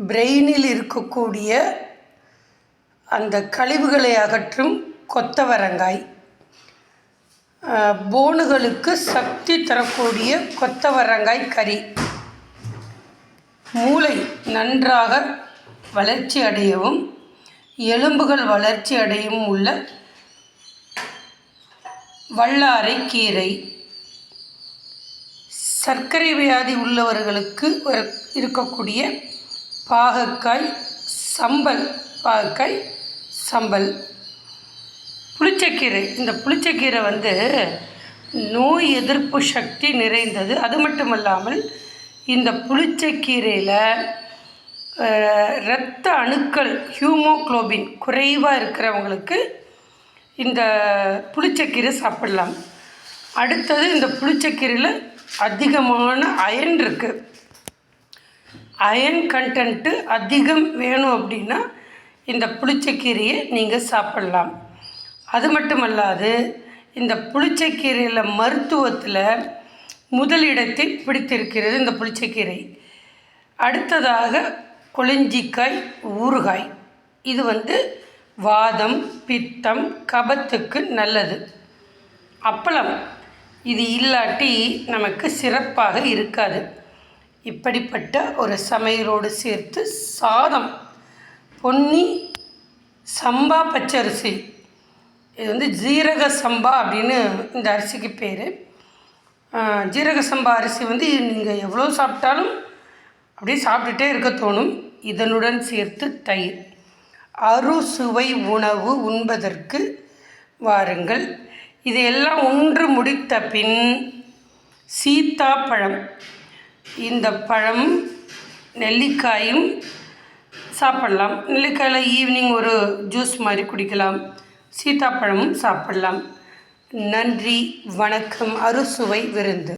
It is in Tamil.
பிரெயினில் இருக்கக்கூடிய அந்த கழிவுகளை அகற்றும் கொத்தவரங்காய், போனுகளுக்கு சக்தி தரக்கூடிய கொத்தவரங்காய் கறி, மூளை நன்றாக வளர்ச்சி அடையவும் எலும்புகள் வளர்ச்சி அடையவும் உள்ள வல்லாரை கீரை, சர்க்கரை வியாதி உள்ளவர்களுக்கு இருக்கக்கூடிய பாகற்காய் சம்பல், புளிச்சக்கீரை. இந்த புளிச்சக்கீரை நோய் எதிர்ப்பு சக்தி நிறைந்தது. அது மட்டுமல்லாமல் இந்த புளிச்சக்கீரையில் இரத்த அணுக்கள் ஹீமோகுளோபின் குறைவாக இருக்கிறவங்களுக்கு இந்த புளிச்சக்கீரை சாப்பிடலாம். அடுத்தது, இந்த புளிச்சக்கீரையில் அதிகமான அயன் இருக்குது. அயன் கண்டென்ட்டு அதிகம் வேணும் அப்படின்னா இந்த புளிச்சக்கீரையை நீங்கள் சாப்பிடலாம். அது மட்டுமல்லாது இந்த புளிச்சக்கீரையில் மருத்துவத்தில் முதலிடத்தை பிடித்திருக்கிறது இந்த புளிச்சக்கீரை. அடுத்ததாக கொளிஞ்சிக்காய் ஊறுகாய். இது வாதம், பித்தம், கபத்துக்கு நல்லது. அப்பளம், இது இல்லாட்டி நமக்கு சிறப்பாக இருக்காது. இப்படிப்பட்ட ஒரு சமையலோடு சேர்த்து சாதம், பொன்னி சம்பா பச்சரிசி, இது ஜீரக சம்பா அப்படின்னு இந்த அரிசிக்கு பேர். ஜீரக சம்பா அரிசி நீங்கள் எவ்வளோ சாப்பிட்டாலும் அப்படியே சாப்பிட்டுட்டே இருக்க தோணும். இதனுடன் சேர்த்து தயிர். அறுசுவை உணவு உண்பதற்கு வாருங்கள். இதையெல்லாம் உண்டு முடித்த பின் சீத்தாப்பழம், இந்த பழம் நெல்லிக்காயும் சாப்பிடலாம். நெல்லிக்காயில் ஈவினிங் ஒரு ஜூஸ் மாதிரி குடிக்கலாம். சீத்தாப்பழமும் சாப்பிடலாம். நன்றி, வணக்கம். அறுசுவை விருந்து.